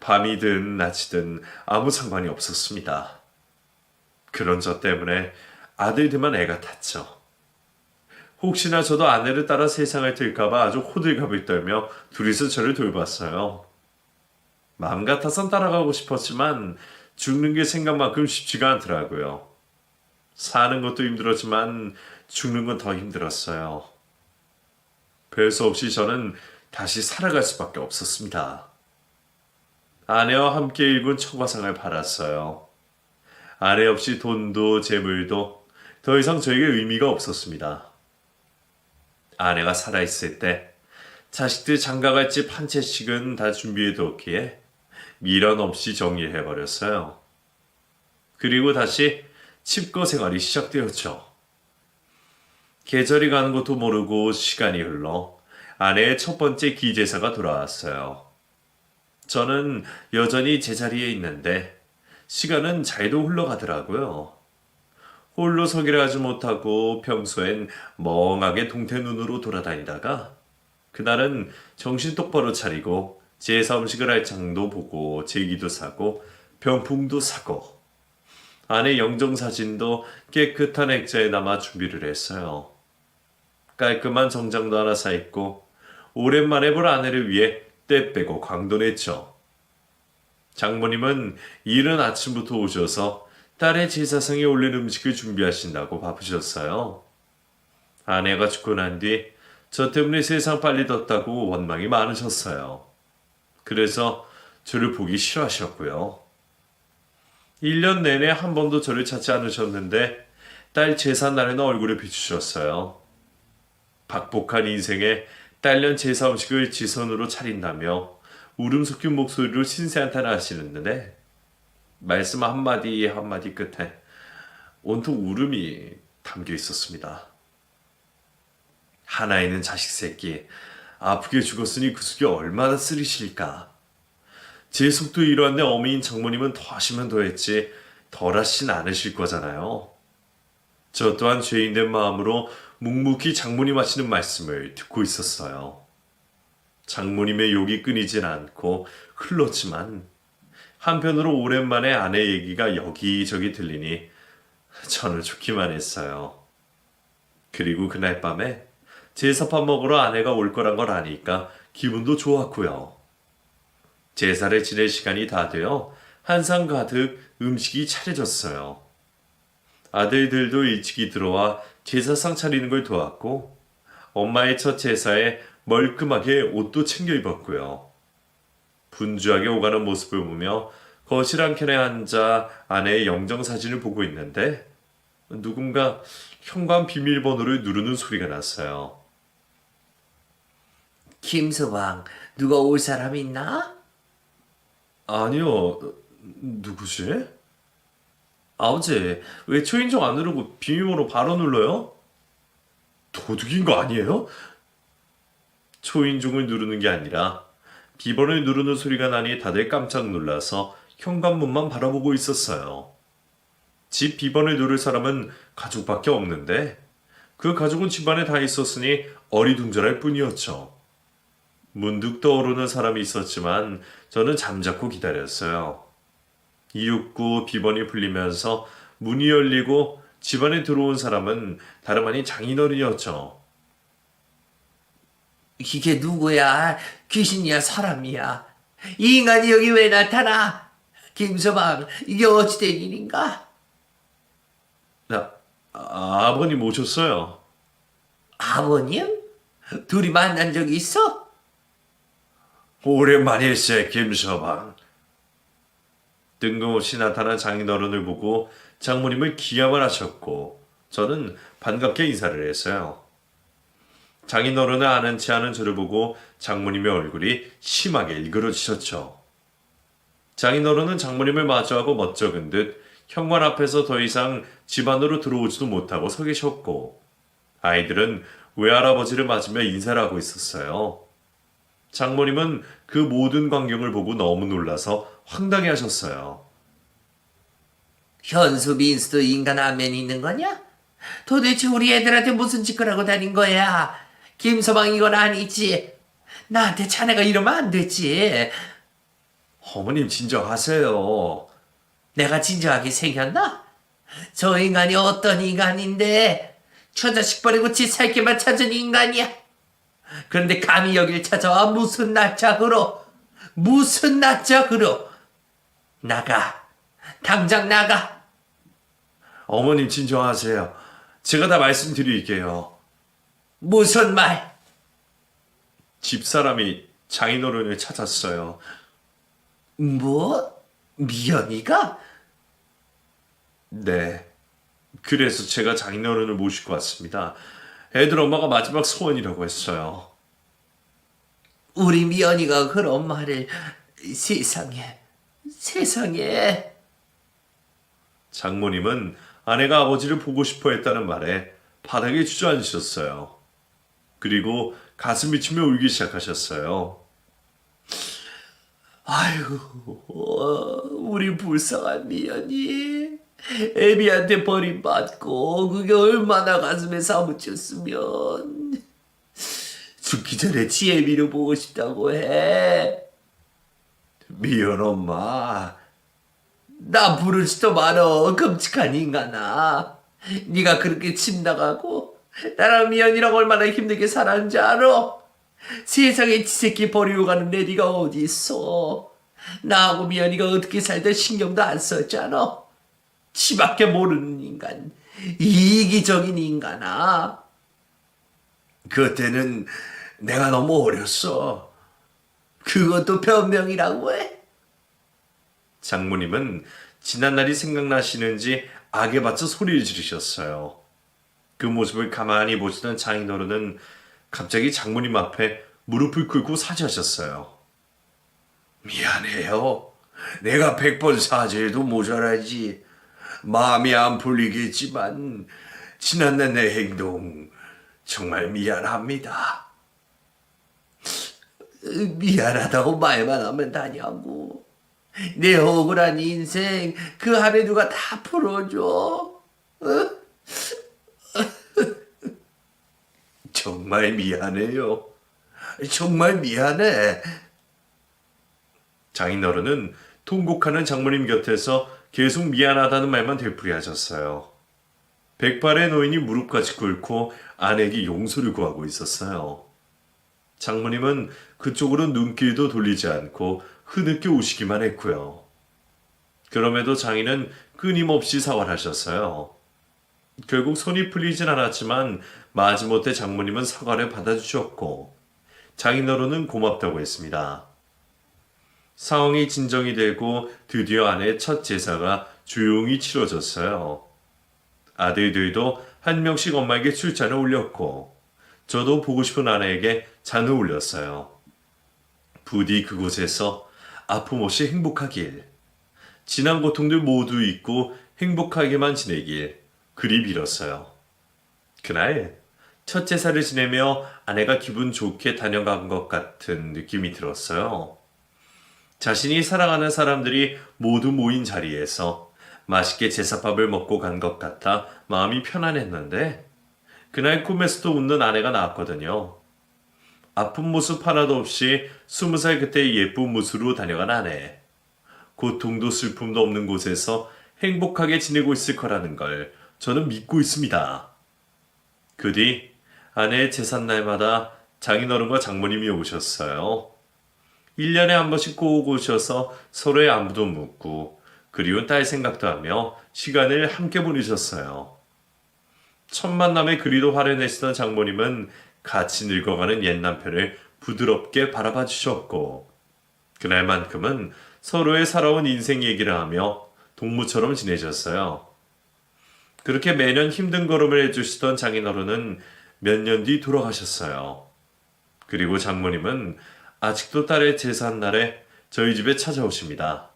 밤이든 낮이든 아무 상관이 없었습니다. 그런 저 때문에 아들들만 애가 탔죠. 혹시나 저도 아내를 따라 세상을 들까봐 아주 호들갑을 떨며 둘이서 저를 돌봤어요. 마음 같아선 따라가고 싶었지만 죽는 게 생각만큼 쉽지가 않더라고요. 사는 것도 힘들었지만 죽는 건 더 힘들었어요. 별 수 없이 저는 다시 살아갈 수밖에 없었습니다. 아내와 함께 일군 청과상을 팔았어요. 아내 없이 돈도 재물도 더 이상 저에게 의미가 없었습니다. 아내가 살아있을 때 자식들 장가갈 집 한 채씩은 다 준비해두었기에 미련 없이 정리해버렸어요. 그리고 다시 칩거 생활이 시작되었죠. 계절이 가는 것도 모르고 시간이 흘러 아내의 첫 번째 기제사가 돌아왔어요. 저는 여전히 제자리에 있는데 시간은 잘도 흘러가더라고요. 홀로 서기를 하지 못하고 평소엔 멍하게 동태눈으로 돌아다니다가 그날은 정신 똑바로 차리고 제사 음식을 할 장도 보고 제기도 사고 병풍도 사고 아내 영정사진도 깨끗한 액자에 담아 준비를 했어요. 깔끔한 정장도 하나 사 입고 오랜만에 볼 아내를 위해 때 빼고 광도냈죠. 장모님은 이른 아침부터 오셔서 딸의 제사상에 올릴 음식을 준비하신다고 바쁘셨어요. 아내가 죽고 난 뒤 저 때문에 세상 빨리 뒀다고 원망이 많으셨어요. 그래서 저를 보기 싫어하셨고요. 1년 내내 한 번도 저를 찾지 않으셨는데 딸 제사 날에는 얼굴을 비추셨어요. 박복한 인생에 딸년 제사 음식을 지선으로 차린다며 울음 섞인 목소리로 신세한탄을 하시는데 말씀 한마디 한마디 끝에 온통 울음이 담겨 있었습니다. 하나 있는 자식 새끼 아프게 죽었으니 그 속이 얼마나 쓰리실까. 제 속도 이러한데 어미인 장모님은 더 하시면 더 했지 덜 하진 않으실 거잖아요. 저 또한 죄인된 마음으로 묵묵히 장모님 하시는 말씀을 듣고 있었어요. 장모님의 욕이 끊이진 않고 흘렀지만 한편으로 오랜만에 아내 얘기가 여기저기 들리니 저는 좋기만 했어요. 그리고 그날 밤에 제사밥 먹으러 아내가 올 거란 걸 아니까 기분도 좋았고요. 제사를 지낼 시간이 다 되어 한상 가득 음식이 차려졌어요. 아들들도 일찍이 들어와 제사상 차리는 걸 도왔고 엄마의 첫 제사에 멀끔하게 옷도 챙겨 입었고요. 분주하게 오가는 모습을 보며 거실 한켠에 앉아 아내의 영정사진을 보고 있는데 누군가 현관 비밀번호를 누르는 소리가 났어요. 김서방, 누가 올 사람 있나? 아니요, 누구지? 아버지, 왜 초인종 안 누르고 비밀번호 바로 눌러요? 도둑인 거 아니에요? 초인종을 누르는 게 아니라 비번을 누르는 소리가 나니 다들 깜짝 놀라서 현관문만 바라보고 있었어요. 집 비번을 누를 사람은 가족밖에 없는데 그 가족은 집안에 다 있었으니 어리둥절할 뿐이었죠. 문득 떠오르는 사람이 있었지만 저는 잠자코 기다렸어요. 이윽고 비번이 풀리면서 문이 열리고 집안에 들어온 사람은 다름 아닌 장인어른이었죠. 이게 누구야? 귀신이야, 사람이야? 이 인간이 여기 왜 나타나? 김서방, 이게 어찌된 일인가? 아버님 오셨어요. 아버님? 둘이 만난 적이 있어? 오랜만일세 김서방. 뜬금없이 나타난 장인어른을 보고 장모님을 기함을 하셨고 저는 반갑게 인사를 했어요. 장인어른을 아는 체 하는 저를 보고 장모님의 얼굴이 심하게 일그러지셨죠. 장인어른은 장모님을 마주하고 멋쩍은 듯 현관 앞에서 더 이상 집 안으로 들어오지도 못하고 서 계셨고 아이들은 외할아버지를 맞으며 인사를 하고 있었어요. 장모님은 그 모든 광경을 보고 너무 놀라서 황당해 하셨어요. 현수, 민수도 인간 안면이 있는 거냐? 도대체 우리 애들한테 무슨 짓을 하고 다닌 거야? 김서방 이건 아니지. 나한테 자네가 이러면 안 되지. 어머님 진정하세요. 내가 진정하게 생겼나? 저 인간이 어떤 인간인데 저 자식 버리고 지 살게만 찾은 인간이야. 그런데 감히 여길 찾아와 무슨 낯짝으로 나가. 당장 나가. 어머님 진정하세요. 제가 다 말씀드릴게요. 무슨 말? 집사람이 장인어른을 찾았어요. 뭐? 미연이가? 네. 그래서 제가 장인어른을 모시고 왔습니다. 애들 엄마가 마지막 소원이라고 했어요. 우리 미연이가 그런 말을. 세상에. 장모님은 아내가 아버지를 보고 싶어 했다는 말에 바닥에 주저앉으셨어요. 그리고 가슴이 치며 울기 시작하셨어요. 아이고, 우리 불쌍한 미연이 애비한테 버림받고 그게 얼마나 가슴에 사무쳤으면. 죽기 전에 지 애비를 보고 싶다고 해. 미연 엄마. 나 부르지도 말어, 끔찍한 인간아. 네가 그렇게 집 나가고 나랑 미연이랑 얼마나 힘들게 살았는지 알아? 세상에 지새끼 버리고 가는 내리가 어디 있어? 나하고 미연이가 어떻게 살든 신경도 안 썼잖아. 지밖에 모르는 인간, 이기적인 인간아. 그때는 내가 너무 어렸어. 그것도 변명이라고 해? 장모님은 지난날이 생각나시는지 악에 받쳐 소리를 지르셨어요. 그 모습을 가만히 보시던 장인어른은 갑자기 장모님 앞에 무릎을 꿇고 사죄하셨어요. 미안해요. 내가 100번 사죄해도 모자라지. 마음이 안 풀리겠지만 지난날 내 행동 정말 미안합니다. 미안하다고 말만 하면 다냐고. 내 억울한 인생 그 한해 누가 다 풀어줘. 정말 미안해요. 정말 미안해. 장인어른은 통곡하는 장모님 곁에서 계속 미안하다는 말만 되풀이하셨어요. 백발의 노인이 무릎까지 꿇고 아내에게 용서를 구하고 있었어요. 장모님은 그쪽으로 눈길도 돌리지 않고 흐느껴 오시기만 했고요. 그럼에도 장인은 끊임없이 사과하셨어요. 결국 손이 풀리진 않았지만 마지못해 장모님은 사과를 받아주셨고 장인어른은 고맙다고 했습니다. 상황이 진정이 되고 드디어 아내의 첫 제사가 조용히 치러졌어요. 아들들도 한 명씩 엄마에게 술잔을 올렸고 저도 보고 싶은 아내에게 잔을 올렸어요. 부디 그곳에서 아픔 없이 행복하길, 지난 고통들 모두 잊고 행복하게만 지내길 그리 빌었어요. 그날 첫 제사를 지내며 아내가 기분 좋게 다녀간 것 같은 느낌이 들었어요. 자신이 사랑하는 사람들이 모두 모인 자리에서 맛있게 제사밥을 먹고 간 것 같아 마음이 편안했는데 그날 꿈에서도 웃는 아내가 나왔거든요. 아픈 모습 하나도 없이 20살 그때의 예쁜 모습으로 다녀간 아내. 고통도 슬픔도 없는 곳에서 행복하게 지내고 있을 거라는 걸 저는 믿고 있습니다. 그 뒤 아내의 제삿날마다 장인어른과 장모님이 오셨어요. 1년에 한 번씩 꼭 오셔서 서로의 안부도 묻고 그리운 딸 생각도 하며 시간을 함께 보내셨어요. 첫 만남에 그리도 화를 내시던 장모님은 같이 늙어가는 옛 남편을 부드럽게 바라봐 주셨고 그날만큼은 서로의 살아온 인생 얘기를 하며 동무처럼 지내셨어요. 그렇게 매년 힘든 걸음을 해주시던 장인어른은 몇 년 뒤 돌아가셨어요. 그리고 장모님은 아직도 딸의 제삿날에 저희 집에 찾아오십니다.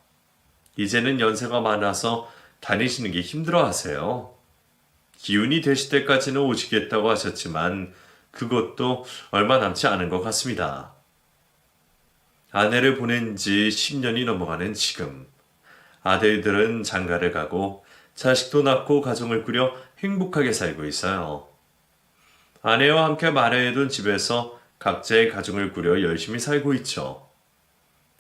이제는 연세가 많아서 다니시는 게 힘들어 하세요. 기운이 되실 때까지는 오시겠다고 하셨지만 그것도 얼마 남지 않은 것 같습니다. 아내를 보낸 지 10년이 넘어가는 지금 아들들은 장가를 가고 자식도 낳고 가정을 꾸려 행복하게 살고 있어요. 아내와 함께 마련해둔 집에서 각자의 가정을 꾸려 열심히 살고 있죠.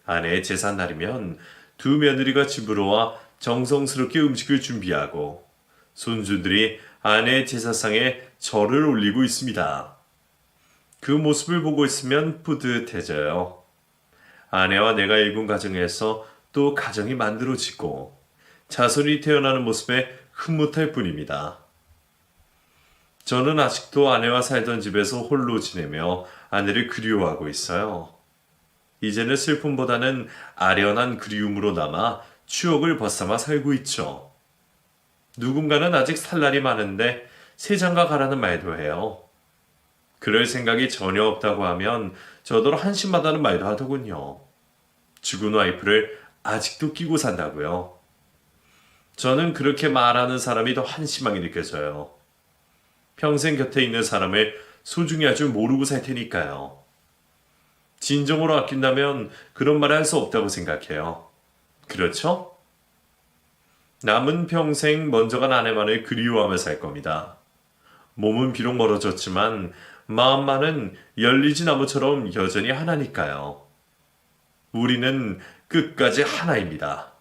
아내의 제삿날이면 두 며느리가 집으로 와 정성스럽게 음식을 준비하고 손주들이 아내의 제사상에 절을 올리고 있습니다. 그 모습을 보고 있으면 뿌듯해져요. 아내와 내가 일군 가정에서 또 가정이 만들어지고 자손이 태어나는 모습에 흐뭇할 뿐입니다. 저는 아직도 아내와 살던 집에서 홀로 지내며 아내를 그리워하고 있어요. 이제는 슬픔보다는 아련한 그리움으로 남아 추억을 벗삼아 살고 있죠. 누군가는 아직 살 날이 많은데 세장가 가라는 말도 해요. 그럴 생각이 전혀 없다고 하면 저더러 한심하다는 말도 하더군요. 죽은 와이프를 아직도 끼고 산다고요. 저는 그렇게 말하는 사람이 더 한심하게 느껴져요. 평생 곁에 있는 사람을 소중히 할 줄 모르고 살 테니까요. 진정으로 아낀다면 그런 말을 할 수 없다고 생각해요. 그렇죠? 남은 평생 먼저 간 아내만을 그리워하며 살 겁니다. 몸은 비록 멀어졌지만 마음만은 열리진 나무처럼 여전히 하나니까요. 우리는 끝까지 하나입니다.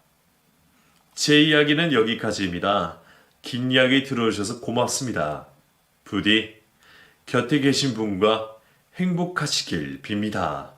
제 이야기는 여기까지입니다. 긴 이야기 들어주셔서 고맙습니다. 부디 곁에 계신 분과 행복하시길 빕니다.